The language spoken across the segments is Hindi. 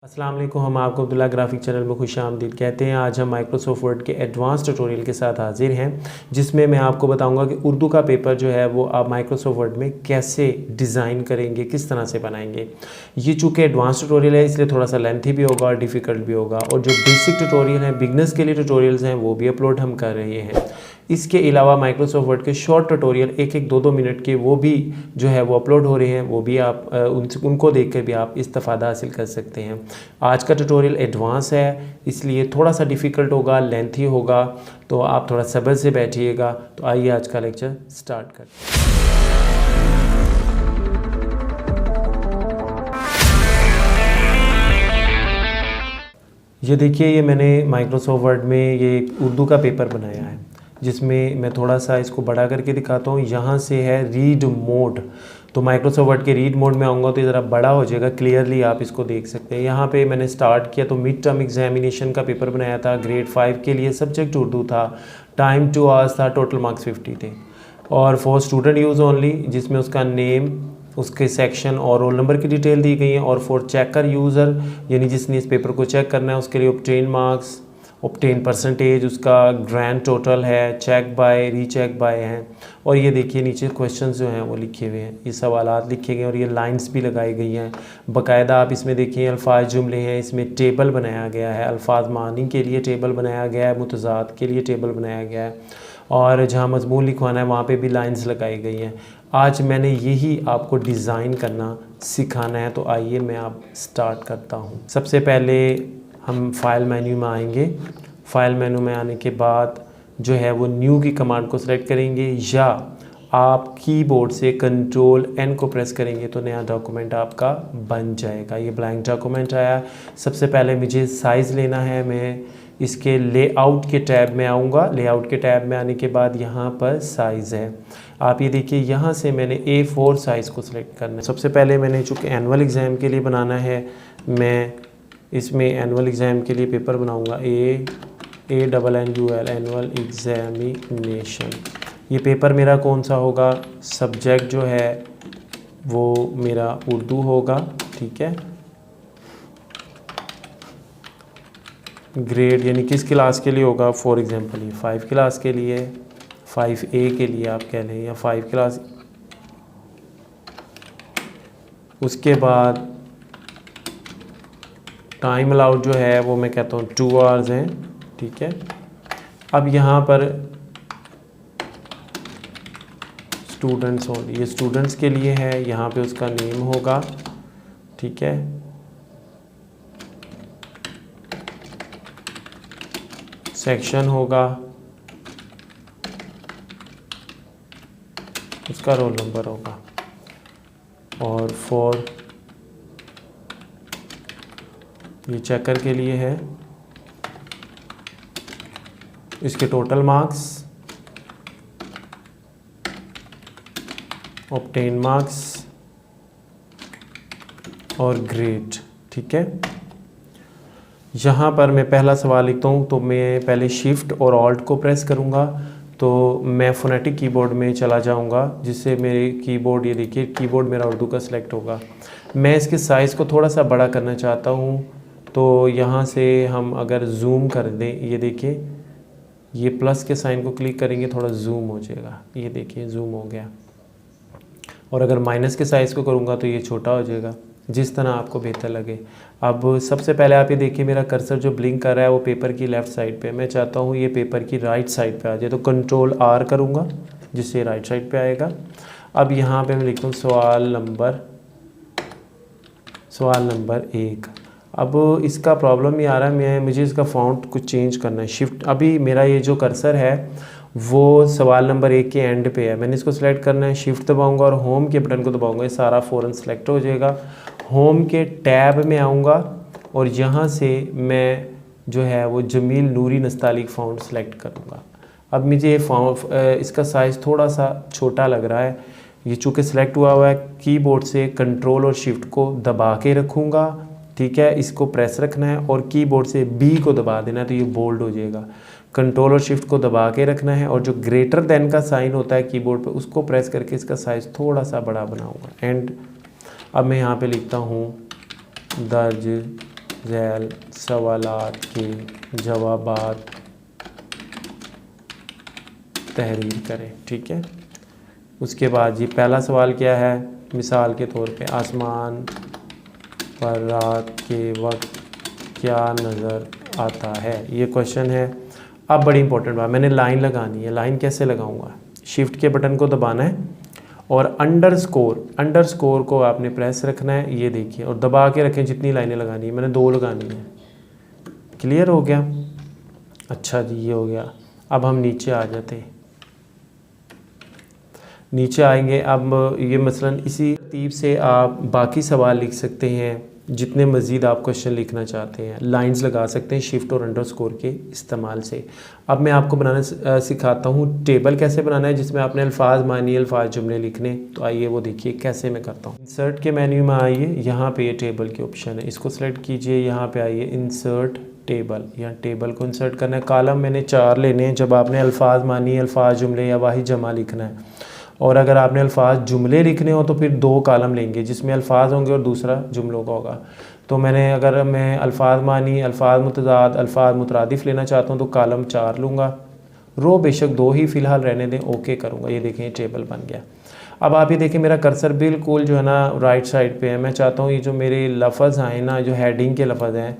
अस्सलाम वालेकुम। हम आपको अब्दुल्ला ग्राफिक चैनल में खुशामदीद कहते हैं। आज हम माइक्रोसॉफ्ट वर्ड के एडवांस ट्यूटोरियल के साथ हाजिर हैं, जिसमें मैं आपको बताऊंगा कि उर्दू का पेपर जो है वो आप माइक्रोसॉफ्ट वर्ड में कैसे डिज़ाइन करेंगे, किस तरह से बनाएंगे। ये चूँकि एडवांस ट्यूटोरियल है इसलिए थोड़ा सा लेंथी भी होगा और डिफ़िकल्ट भी होगा, और जो बेसिक ट्यूटोरियल हैं, बिगनर्स के लिए ट्यूटोरियल्स हैं, वो भी अपलोड हम कर रहे हैं। इसके अलावा माइक्रोसॉफ्ट वर्ड के शॉर्ट ट्यूटोरियल 1-1, 2-2 मिनट के वो भी जो है वो अपलोड हो रहे हैं, वो भी आप उनको देख कर भी आप इस्तेफ़ादा हासिल कर सकते हैं। आज का ट्यूटोरियल एडवांस है इसलिए थोड़ा सा डिफ़िकल्ट होगा, लेंथी होगा, तो आप थोड़ा सब्र से बैठिएगा। तो आइए आज का लेक्चर स्टार्ट करते हैं। ये देखिए, ये मैंने माइक्रोसॉफ्ट वर्ड में ये उर्दू का पेपर बनाया है, जिसमें मैं थोड़ा सा इसको बड़ा करके दिखाता हूँ। यहाँ से है रीड मोड, तो माइक्रोसॉफ्ट वर्ड के रीड मोड में आऊँगा तो ये ज़रा बड़ा हो जाएगा, क्लियरली आप इसको देख सकते हैं। यहाँ पे मैंने स्टार्ट किया तो मिड टर्म एग्जामिनेशन का पेपर बनाया था, ग्रेड 5 के लिए, सब्जेक्ट उर्दू था, टाइम 2 आवर्स था, टोटल मार्क्स 50 थे, और फॉर स्टूडेंट यूज़ ओनली, जिसमें उसका नेम, उसके सेक्शन और रोल नंबर की डिटेल दी गई है। और फॉर चेकर यूज़र, यानी जिसने इस पेपर को चेक करना है, उसके लिए ऑब्टेन मार्क्स, ऑब्टेन परसेंटेज, उसका ग्रैंड टोटल है, चेक बाय, रीचेक बाय हैं। और ये देखिए नीचे क्वेश्चंस जो हैं वो लिखे हुए हैं, ये सवालात लिखे गए और ये लाइंस भी लगाई गई हैं बाकायदा। आप इसमें देखिए अल्फाज जुमले हैं, इसमें टेबल बनाया गया है, अल्फाज मानी के लिए टेबल बनाया गया है, मुतज़ाद के लिए टेबल बनाया गया है, और जहाँ मजमून लिखवाना है वहाँ पे भी लाइंस लगाई गई हैं। आज मैंने यही आपको डिज़ाइन करना सिखाना है, तो आइए मैं आप स्टार्ट करता हूँ। सबसे पहले हम फाइल मेन्यू में आएंगे। फाइल मेन्यू में आने के बाद जो है वो न्यू की कमांड को सिलेक्ट करेंगे, या आप कीबोर्ड से कंट्रोल N को प्रेस करेंगे तो नया डॉक्यूमेंट आपका बन जाएगा। ये ब्लैंक डॉक्यूमेंट आया। सबसे पहले मुझे साइज़ लेना है, मैं इसके लेआउट के टैब में आऊँगा। लेआउट के टैब में आने के बाद यहाँ पर साइज़ है, आप ये देखिए यहाँ से मैंने A4 साइज़ को सिलेक्ट करना है। सबसे पहले मैंने चूँकि एनुअल एग्ज़ाम के लिए बनाना है, मैं इसमें एनुअल एग्ज़ाम के लिए पेपर बनाऊँगा, ANNUL एनुअल एग्ज़ामिनेशन। ये पेपर मेरा कौन सा होगा, सब्जेक्ट जो है वो मेरा उर्दू होगा, ठीक है। ग्रेड यानी किस क्लास के लिए होगा, फॉर एग्ज़ाम्पल ये 5 क्लास के लिए, 5A के लिए आप कह लें, या 5 क्लास। उसके बाद टाइम अलाउड जो है वो मैं कहता हूँ 2 आवर्स हैं, ठीक है। अब यहाँ पर स्टूडेंट्स ओनली, ये स्टूडेंट्स के लिए है, यहाँ पे उसका नेम होगा, ठीक है। सेक्शन होगा, उसका रोल नंबर होगा, और फॉर ये चेकर के लिए है, इसके टोटल मार्क्स, ऑब्टेन मार्क्स और ग्रेड, ठीक है। यहाँ पर मैं पहला सवाल लिखता हूँ, तो मैं पहले शिफ्ट और ऑल्ट को प्रेस करूँगा तो मैं फोनेटिक कीबोर्ड में चला जाऊँगा, जिससे मेरे कीबोर्ड, ये देखिए कीबोर्ड मेरा उर्दू का सिलेक्ट होगा। मैं इसके साइज़ को थोड़ा सा बड़ा करना चाहता हूँ, तो यहाँ से हम अगर जूम कर दें, ये देखिए ये प्लस के साइन को क्लिक करेंगे, थोड़ा जूम हो जाएगा, ये देखिए जूम हो गया। और अगर माइनस के साइज़ को करूँगा तो ये छोटा हो जाएगा, जिस तरह आपको बेहतर लगे। अब सबसे पहले आप ये देखिए मेरा कर्सर जो ब्लिंक कर रहा है वो पेपर की लेफ़्ट साइड पे, मैं चाहता हूँ ये पेपर की राइट साइड पे आ जाए, तो कंट्रोल R करूँगा जिससे राइट साइड पे आएगा। अब यहाँ पे मैं लिखता हूँ सवाल नंबर 1। अब इसका प्रॉब्लम ये आ रहा है, मुझे इसका फ़ॉन्ट कुछ चेंज करना है। शिफ्ट, अभी मेरा ये जो कर्सर है वो सवाल नंबर 1 के एंड पे है, मैंने इसको सिलेक्ट करना है, शिफ्ट दबाऊंगा और होम के बटन को दबाऊंगा, ये सारा फ़ौरन सेलेक्ट हो जाएगा। होम के टैब में आऊँगा और यहाँ से मैं जो है वो जमील नूरी नस्तालिक फ़ॉन्ट सेलेक्ट करूँगा। अब मुझे इसका साइज़ थोड़ा सा छोटा लग रहा है, ये चूँकि सिलेक्ट हुआ है, कीबोर्ड से कंट्रोल और शिफ्ट को दबा के रखूँगा, ठीक है। इसको प्रेस रखना है और कीबोर्ड से B को दबा देना है, तो ये बोल्ड हो जाएगा। कंट्रोल और शिफ्ट को दबा के रखना है, और जो ग्रेटर देन का साइन होता है कीबोर्ड पे, उसको प्रेस करके इसका साइज़ थोड़ा सा बड़ा बनाऊंगा। एंड अब मैं यहाँ पे लिखता हूँ दर्ज झैल सवालात के जवाबात तहरीर करें। ठीक है, उसके बाद जी पहला सवाल क्या है, मिसाल के तौर पे आसमान पर रात के वक्त क्या नज़र आता है, ये क्वेश्चन है। अब बड़ी इंपॉर्टेंट बात, मैंने लाइन लगानी है। लाइन कैसे लगाऊंगा, शिफ्ट के बटन को दबाना है और अंडरस्कोर को आपने प्रेस रखना है, ये देखिए, और दबा के रखें जितनी लाइनें लगानी है। मैंने 2 लगानी है। क्लियर हो गया? अच्छा जी, ये हो गया। अब हम नीचे आ जाते हैं। नीचे आएंगे। अब ये मसलन इसी तरतीब से आप बाकी सवाल लिख सकते हैं, जितने मज़ीद आप क्वेश्चन लिखना चाहते हैं। लाइंस लगा सकते हैं शिफ्ट और अंडरस्कोर के इस्तेमाल से। अब मैं आपको बनाना सिखाता हूँ टेबल कैसे बनाना है, जिसमें आपने अल्फाज मानी, अल्फाज जुमले लिखने। तो आइए वो देखिए कैसे मैं करता हूँ। इंसर्ट के मेन्यू में आइए, यहाँ पे ये टेबल के ऑप्शन है, इसको सेलेक्ट कीजिए। यहाँ पे आइए इंसर्ट टेबल, यहाँ टेबल को इंसर्ट करना है। कॉलम मैंने 4 लेने हैं। जब आपने अल्फाज मानी, अल्फाज जुमले या वाहिद जमा लिखना है, और अगर आपने अल्फाज जुमले लिखने हो तो फिर 2 कॉलम लेंगे, जिसमें अल्फाज होंगे और दूसरा जुमलों का होगा। तो अगर मैं अल्फाज मानी, अल्फाज मुतज़ाद, अल्फाज मुतरादिफ लेना चाहता हूँ तो कॉलम 4 लूँगा। रो बेशक 2 ही फ़िलहाल रहने दें, ओके करूँगा। ये देखें, ये टेबल बन गया। अब आप ये देखें, मेरा कर्सर बिल्कुल जो है ना राइट साइड पे है। मैं चाहता हूँ ये जो मेरे लफ्ज़ आए ना, जो हेडिंग के लफ्ज़ हैं,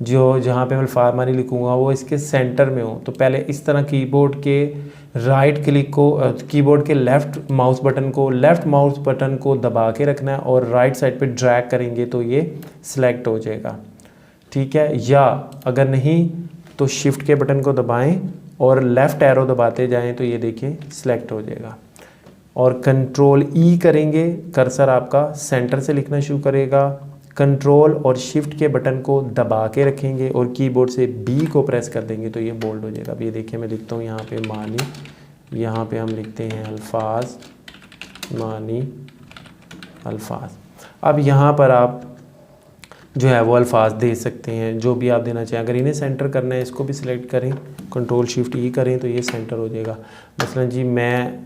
जो जहाँ पे मैं अल्फाज मानी लिखूँगा, वो इसके सेंटर में हो। तो पहले इस तरह कीबोर्ड के राइट क्लिक को, कीबोर्ड के लेफ़्ट माउस बटन को दबा के रखना है और राइट साइड पे ड्रैग करेंगे तो ये सिलेक्ट हो जाएगा। ठीक है, या अगर नहीं तो शिफ्ट के बटन को दबाएं और लेफ़्ट एरो दबाते जाएं तो ये देखिए सिलेक्ट हो जाएगा। और कंट्रोल ई करेंगे, कर्सर आपका सेंटर से लिखना शुरू करेगा। कंट्रोल और शिफ्ट के बटन को दबा के रखेंगे और कीबोर्ड से बी को प्रेस कर देंगे तो ये बोल्ड हो जाएगा। अब ये देखिए, मैं लिखता हूँ यहाँ पे मानी, यहाँ पे हम लिखते हैं अल्फाज मानी अल्फाज। अब यहाँ पर आप जो है वो अल्फाज दे सकते हैं, जो भी आप देना चाहें। अगर इन्हें सेंटर करना है, इसको भी सिलेक्ट करें, कंट्रोल शिफ्ट ई करें तो ये सेंटर हो जाएगा। मसलन जी मैं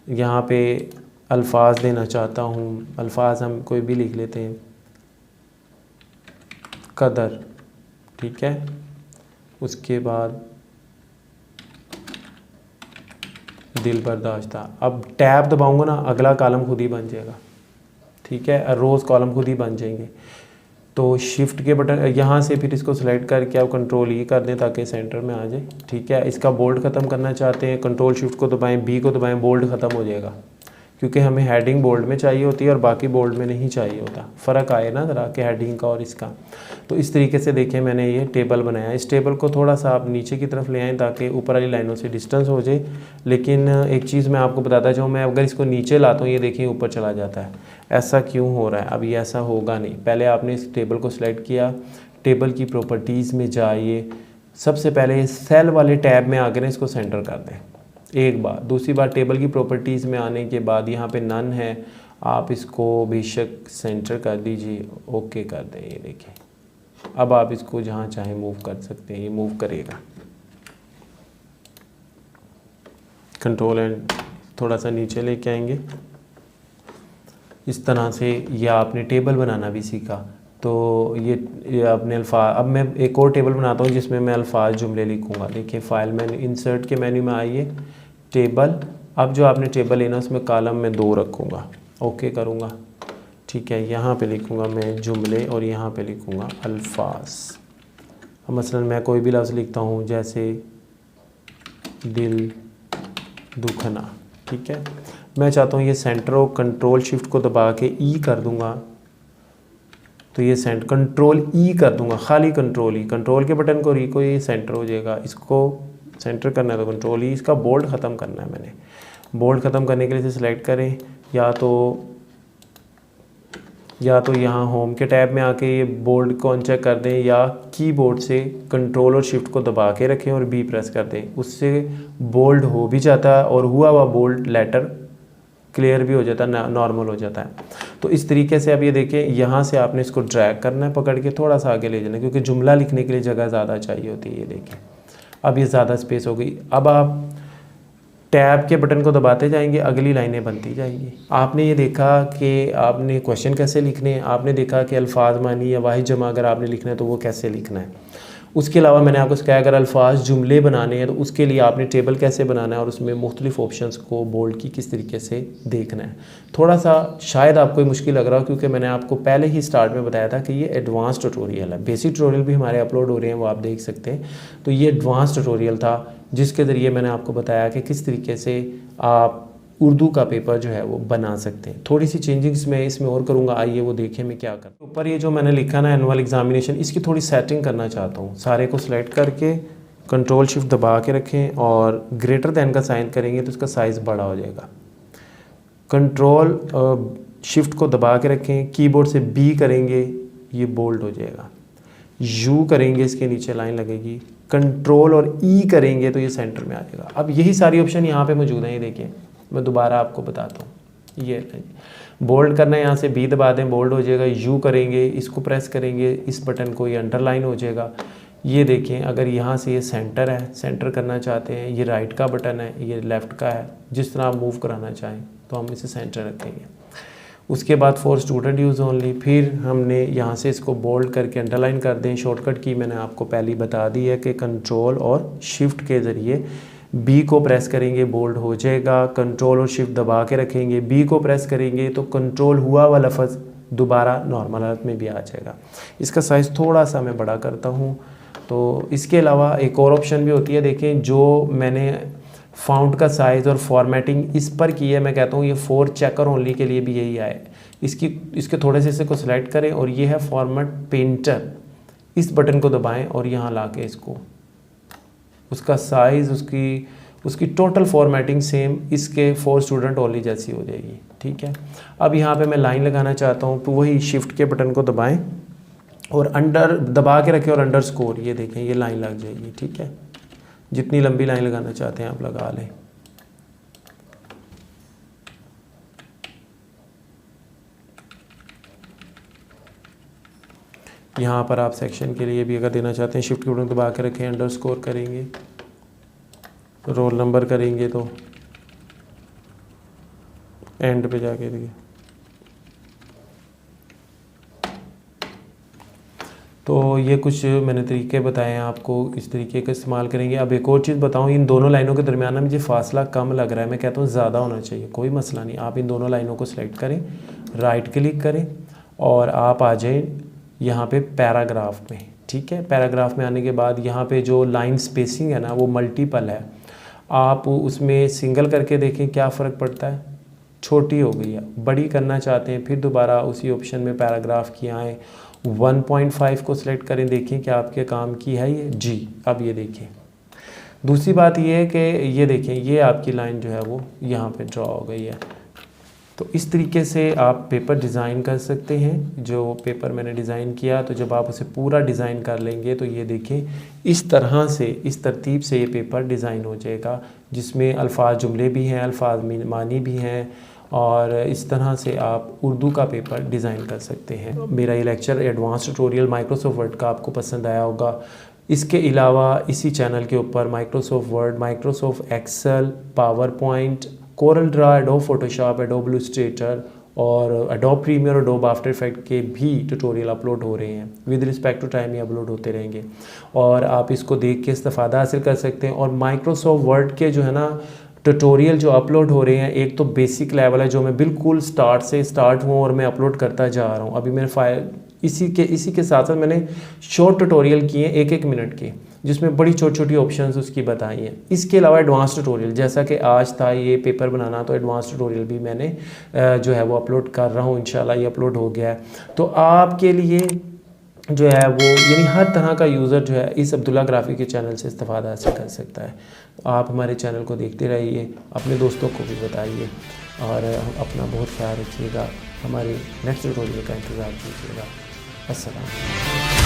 यहाँ पे अल्फाज देना चाहता हूँ, अल्फाज हम कोई भी लिख लेते हैं, कदर। ठीक है, उसके बाद दिल बर्दाश्ता। अब टैब दबाऊंगा ना, अगला कॉलम खुद ही बन जाएगा। ठीक है, रोज़ कॉलम खुद ही बन जाएंगे। तो शिफ्ट के बटन यहाँ से फिर इसको सेलेक्ट करके आप कंट्रोल ई कर दें ताकि सेंटर में आ जाए। ठीक है, इसका बोल्ड ख़त्म करना चाहते हैं, कंट्रोल शिफ्ट को दबाएं, बी को दबाएं, बोल्ड ख़त्म हो जाएगा, क्योंकि हमें हेडिंग बोल्ड में चाहिए होती है और बाकी बोल्ड में नहीं चाहिए होता। फ़र्क आए ना ज़रा कि हेडिंग का और इसका। तो इस तरीके से देखें मैंने ये टेबल बनाया। इस टेबल को थोड़ा सा आप नीचे की तरफ ले आएँ ताकि ऊपर वाली लाइनों से डिस्टेंस हो जाए। लेकिन एक चीज़ मैं आपको बताता चाहूँ, मैं अगर इसको नीचे लाता हूँ, ये देखिए ऊपर चला जाता है। ऐसा क्यों हो रहा है? अब ये ऐसा होगा नहीं। पहले आपने इस टेबल को सिलेक्ट किया, टेबल की प्रॉपर्टीज़ में जाइए, सबसे पहले सेल वाले टैब में आकर इसको सेंटर कर दें एक बार। दूसरी बार टेबल की प्रॉपर्टीज़ में आने के बाद यहाँ पे नन है, आप इसको बेशक सेंटर कर दीजिए, ओके कर दें। ये देखिए, अब आप इसको जहाँ चाहें मूव कर सकते हैं, ये मूव करेगा। कंट्रोल एंड थोड़ा सा नीचे लेके आएंगे। इस तरह से ये आपने टेबल बनाना भी सीखा। तो ये आपने अल्फाज, अब मैं एक और टेबल बनाता हूँ जिसमें मैं अल्फाज जुमले लिखूँगा। देखिए फाइल मेन्यू, इंसर्ट के मेन्यू में आइए, टेबल। अब जो आपने टेबल लेना उसमें कॉलम में 2 रखूँगा, ओके करूँगा। ठीक है, यहाँ पे लिखूँगा मैं जुमले और यहाँ पे लिखूँगा अल्फाज। अब मसलन मैं कोई भी लफ्ज़ लिखता हूँ, जैसे दिल दुखना। ठीक है, मैं चाहता हूँ ये सेंटर हो, कंट्रोल शिफ्ट को दबा के ई कर दूँगा तो ये कंट्रोल ई कर दूँगा, खाली कंट्रोल ई, कंट्रोल के बटन को को ये सेंटर हो जाएगा। इसको सेंटर करना है तो कंट्रोल ई। इसका बोल्ड ख़त्म करना है मैंने। बोल्ड ख़त्म करने के लिए इसे सिलेक्ट करें, या तो यहाँ होम के टैब में आके ये बोल्ड को अनचेक कर दें, या कीबोर्ड से कंट्रोल और शिफ्ट को दबा के रखें और बी प्रेस कर दें। उससे बोल्ड हो भी जाता है और हुआ हुआ बोल्ड लेटर क्लियर भी हो जाता है, नॉर्मल हो जाता है। तो इस तरीके से अब ये देखें, यहाँ से आपने इसको ड्रैग करना है, पकड़ के थोड़ा सा आगे ले जाना है, क्योंकि जुमला लिखने के लिए जगह ज़्यादा चाहिए होती है। ये देखें, अब ये ज़्यादा स्पेस हो गई। अब आप टैब के बटन को दबाते जाएंगे, अगली लाइनें बनती जाएंगी। आपने ये देखा कि आपने क्वेश्चन कैसे लिखने हैं, आपने देखा कि अल्फाज मानी या वाहिद जमा अगर आपने लिखना है तो वो कैसे लिखना है। उसके अलावा मैंने आपको सिखाया अगर अल्फाज जुमले बनाने हैं तो उसके लिए आपने टेबल कैसे बनाना है और उसमें मुख्तलिफ ऑप्शंस को बोल्ड की किस तरीके से देखना है। थोड़ा सा शायद आपको मुश्किल लग रहा हो क्योंकि मैंने आपको पहले ही स्टार्ट में बताया था कि ये एडवांस ट्यूटोरियल है। बेसिक ट्यूटोरियल भी हमारे अपलोड हो रहे हैं, वो आप देख सकते हैं। तो ये एडवांस ट्यूटोरियल था जिसके ज़रिए मैंने आपको बताया कि किस तरीके से आप उर्दू का पेपर जो है वो बना सकते हैं। थोड़ी सी चेंजिंग्स मैं इसमें और करूँगा, आइए वो देखें मैं क्या करता हूँ। ऊपर ये जो मैंने लिखा ना एनुअल एग्जामिनेशन, इसकी थोड़ी सेटिंग करना चाहता हूँ। सारे को सिलेक्ट करके कंट्रोल शिफ्ट दबा के रखें और ग्रेटर दैन का साइन करेंगे तो इसका साइज़ बड़ा हो जाएगा। कंट्रोल शिफ्ट को दबा के रखें, कीबोर्ड से बी करेंगे ये बोल्ड हो जाएगा। यू करेंगे इसके नीचे लाइन लगेगी, कंट्रोल और ई करेंगे तो ये सेंटर में आ जाएगा। अब यही सारी ऑप्शन यहाँ पे मौजूद हैं, ये देखिए मैं दोबारा आपको बताता हूँ। ये बोल्ड करना है, यहाँ से बी दबा दें बोल्ड हो जाएगा। यू करेंगे, इसको प्रेस करेंगे, इस बटन को, ये अंडरलाइन हो जाएगा। ये देखें अगर यहाँ से ये सेंटर है, सेंटर करना चाहते हैं, ये राइट का बटन है, ये लेफ़्ट का है, जिस तरह आप मूव कराना चाहें तो हम इसे सेंटर रखेंगे। उसके बाद फॉर स्टूडेंट यूज़ ओनली, फिर हमने यहाँ से इसको बोल्ड करके अंडरलाइन कर दें। शॉर्टकट की मैंने आपको पहले बता दी है कि कंट्रोल और शिफ्ट के ज़रिए बी को प्रेस करेंगे बोल्ड हो जाएगा। कंट्रोल और शिफ्ट दबा के रखेंगे, बी को प्रेस करेंगे तो कंट्रोल हुआ वाला लफ्ज़ दोबारा नॉर्मल हालत में भी आ जाएगा। इसका साइज़ थोड़ा सा मैं बड़ा करता हूँ। तो इसके अलावा एक और ऑप्शन भी होती है, देखें जो मैंने फ़ॉन्ट का साइज़ और फॉर्मेटिंग इस पर की है, मैं कहता हूँ ये फॉर चेकर ओनली के लिए भी यही आए। इसके थोड़े से हिस्से को सिलेक्ट करें और ये है फॉर्मेट पेंटर, इस बटन को दबाएं और यहाँ ला के इसको उसका साइज़ उसकी टोटल फॉर्मेटिंग सेम इसके फॉर स्टूडेंट ओनली जैसी हो जाएगी। ठीक है, अब यहाँ पे मैं लाइन लगाना चाहता हूँ तो वही शिफ्ट के बटन को दबाएं और अंडर दबा के रखें और अंडर स्कोर, ये देखें ये लाइन लग जाएगी। ठीक है, जितनी लंबी लाइन लगाना चाहते हैं आप लगा लें। यहाँ पर आप सेक्शन के लिए भी अगर देना चाहते हैं शिफ्ट के बटन दबा के रखें, अंडर स्कोर करेंगे, रोल नंबर करेंगे तो एंड पे जाके देखिए। तो ये कुछ मैंने तरीके बताए हैं आपको, इस तरीके का इस्तेमाल करेंगे। अब एक और चीज़ बताऊँ, इन दोनों लाइनों के दरमियान मुझे फासला कम लग रहा है, मैं कहता हूँ ज़्यादा होना चाहिए, कोई मसला नहीं। आप इन दोनों लाइनों को सिलेक्ट करें, राइट क्लिक करें और आप आ जाएं यहाँ पे पैराग्राफ में। ठीक है, पैराग्राफ में आने के बाद यहाँ पे जो लाइन स्पेसिंग है ना वो मल्टीपल है, आप उसमें सिंगल करके देखें क्या फ़र्क पड़ता है, छोटी हो गई है। बड़ी करना चाहते हैं फिर दोबारा उसी ऑप्शन में पैराग्राफ की आएँ, 1.5 को सिलेक्ट करें, देखें कि आपके काम की है ये जी। अब ये देखें, दूसरी बात ये है कि ये देखें ये आपकी लाइन जो है वो यहाँ पे ड्रॉ हो गई है। तो इस तरीके से आप पेपर डिज़ाइन कर सकते हैं। जो पेपर मैंने डिज़ाइन किया, तो जब आप उसे पूरा डिज़ाइन कर लेंगे तो ये देखें इस तरह से, इस तरतीब से ये पेपर डिज़ाइन हो जाएगा, जिसमें अल्फाज जुमले भी हैं, अल्फाज मानी भी हैं, और इस तरह से आप उर्दू का पेपर डिज़ाइन कर सकते हैं। मेरा ये lecture advance tutorial Microsoft word का आपको पसंद आया होगा। इसके अलावा इसी चैनल के ऊपर Microsoft Word, Microsoft Excel, PowerPoint, Corel Draw, Adobe Photoshop, Adobe Illustrator और एडोब प्रीमियर और एडोब आफ्टर इफेक्ट के भी ट्यूटोरियल अपलोड हो रहे हैं। विद रिस्पेक्ट टू टाइम ये अपलोड होते रहेंगे और आप इसको देख के इस्तेफादा हासिल कर सकते हैं। और माइक्रोसॉफ्ट वर्ड के जो है ना ट्यूटोरियल जो अपलोड हो रहे हैं, एक तो बेसिक लेवल है जो मैं बिल्कुल स्टार्ट हूँ और मैं अपलोड करता जा रहा हूँ। अभी मेरे फाइल इसी के साथ साथ मैंने शॉर्ट ट्यूटोरियल किए हैं 1-1 मिनट के, जिसमें बड़ी छोटी छोटी ऑप्शंस उसकी बताई हैं। इसके अलावा एडवांस ट्यूटोरियल, जैसा कि आज था ये पेपर बनाना, तो एडवांस ट्यूटोरियल भी मैंने जो है वो अपलोड कर रहा हूँ। इंशाल्लाह ये अपलोड हो गया है। तो आपके लिए जो है वो यानी हर तरह का यूज़र जो है इस अब्दुल्ला ग्राफिक के चैनल से इस्तेफादा हासिल कर सकता है। आप हमारे चैनल को देखते रहिए, अपने दोस्तों को भी बताइए और अपना बहुत ख्याल रखिएगा। हमारे नेक्स्ट ट्यूटोरियल का इंतज़ार कीजिएगा। अस्सलाम।